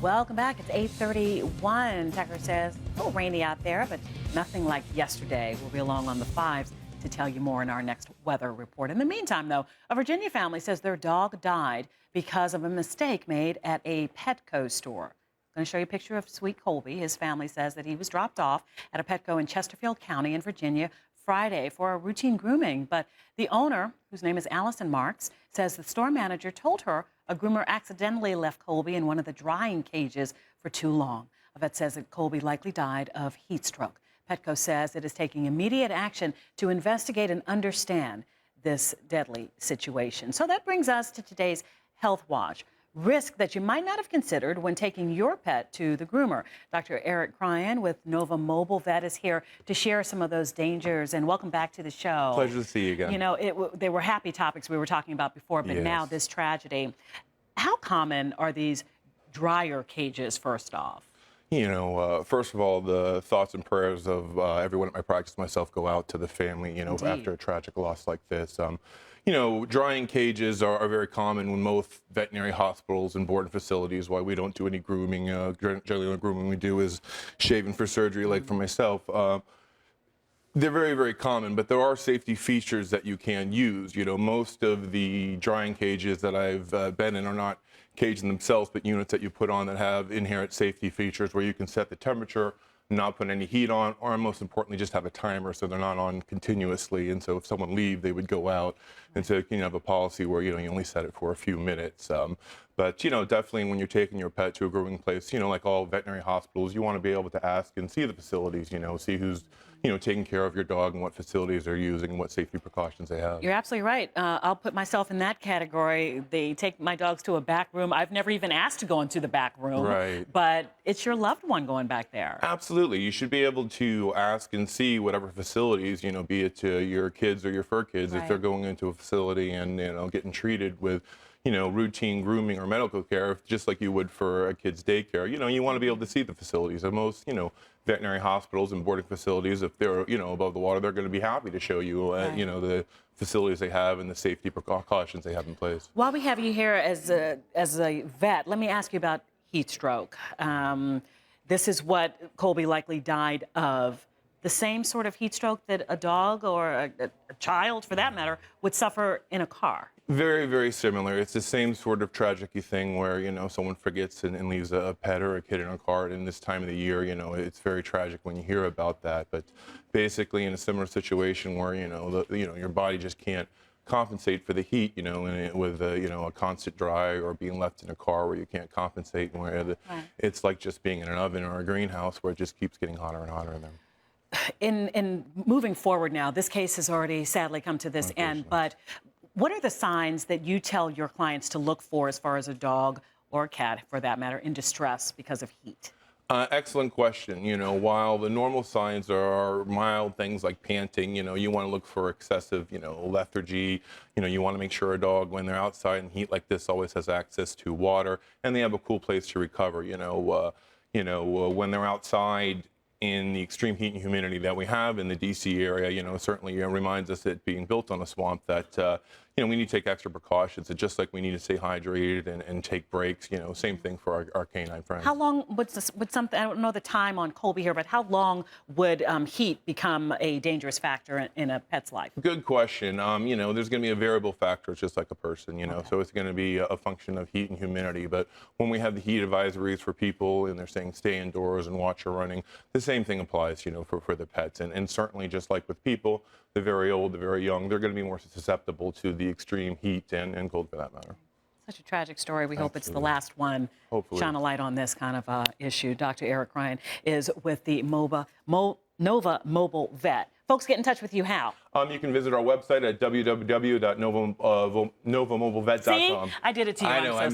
Welcome back. It's 8:31. Tucker says, a little rainy out there, but nothing like yesterday. We'll be along on the fives to tell you more in our next weather report. In the meantime, though, a Virginia family says their dog died because of a mistake made at a Petco store. I'm going to show you a picture of Sweet Colby. His family says that he was dropped off at a Petco in Chesterfield County in Virginia Friday for a routine grooming. But the owner, whose name is Allison Marks, says the store manager told her a groomer accidentally left Colby in one of the drying cages for too long. A vet says that Colby likely died of heat stroke. Petco says it is taking immediate action to investigate and understand this deadly situation. So that brings us to today's Health Watch. Risk that you might not have considered when taking your pet to the groomer. Dr. Eric Cryan with Nova Mobile Vet is here to share some of those dangers. And welcome back to the show. Pleasure to see you again. You know, they were happy topics we were talking about before, but now this tragedy. How common are these dryer cages, first off? You know, first of all, the thoughts and prayers of everyone at my practice, myself, go out to the family, you know, after a tragic loss like this. You know, drying cages are very common in most veterinary hospitals and boarding facilities. Why we don't do any grooming. Generally, the only grooming we do is shaving for surgery, like for myself. They're very, very common, but there are safety features that you can use. You know, most of the drying cages that I've been in are not cages themselves, but units that you put on that have inherent safety features where you can set the temperature, not put any heat on, or most importantly, just have a timer so they're not on continuously. And so if someone leaves, they would go out. And so you can have a policy where, you know, you only set it for a few minutes. But, you know, definitely when you're taking your pet to a grooming place, you know, like all veterinary hospitals, you want to be able to ask and see the facilities, you know, see who's, you know, taking care of your dog and what facilities they're using and what safety precautions they have. You're absolutely right. I'll put myself in that category. They take my dogs to a back room. I've never even asked to go into the back room. Right. But it's your loved one going back there. Absolutely. You should be able to ask and see whatever facilities, you know, be it to your kids or your fur kids, if they're going into a facility and, you know, getting treated with, you know, routine grooming or medical care, just like you would for a kid's daycare. You know, you want to be able to see the facilities. And most, you know, veterinary hospitals and boarding facilities, if they're, you know, above the water, they're going to be happy to show you, you know, the facilities they have and the safety precautions they have in place. While we have you here as a vet, let me ask you about heat stroke. This is what Colby likely died of. The same sort of heat stroke that a dog or a child, for that matter, would suffer in a car. Very, very similar. It's the same sort of tragic-y thing where, you know, someone forgets and leaves a pet or a kid in a car. And this time of the year, you know, it's very tragic when you hear about that. But basically in a similar situation where, you know, your body just can't compensate for the heat, you know, and with you know, a constant dry or being left in a car where you can't compensate, and where it's like just being in an oven or a greenhouse where it just keeps getting hotter and hotter in there. In moving forward now, this case has already sadly come to this end, but what are the signs that you tell your clients to look for as far as a dog or a cat, for that matter, in distress because of heat? Excellent question. You know, while the normal signs are mild things like panting, you know, you want to look for excessive, you know, lethargy. You know, you want to make sure a dog, when they're outside in heat like this, always has access to water and they have a cool place to recover. You know, when they're outside in the extreme heat and humidity that we have in the DC area, you know, certainly reminds us that being built on a swamp that, you know, we need to take extra precautions. It's just like we need to stay hydrated and take breaks, you know, same thing for our canine friends. How long would something, I don't know the time on Colby here, but how long would heat become a dangerous factor in a pet's life? Good question. You know, there's going to be a variable factor. It's just like a person, you know, so it's going to be a function of heat and humidity. But when we have the heat advisories for people and they're saying stay indoors and watch your running, the same thing applies, you know, for the pets. And certainly just like with people, the very old, the very young, they're going to be more susceptible to the extreme heat and cold for that matter. Such a tragic story. We hope it's the last one. Hopefully. Shine a light on this kind of issue. Dr. Eric Cryan is with the Nova Mobile Vet. Folks, get in touch with you how? You can visit our website at www.novamobilevet.com. See? I did it to you. I know.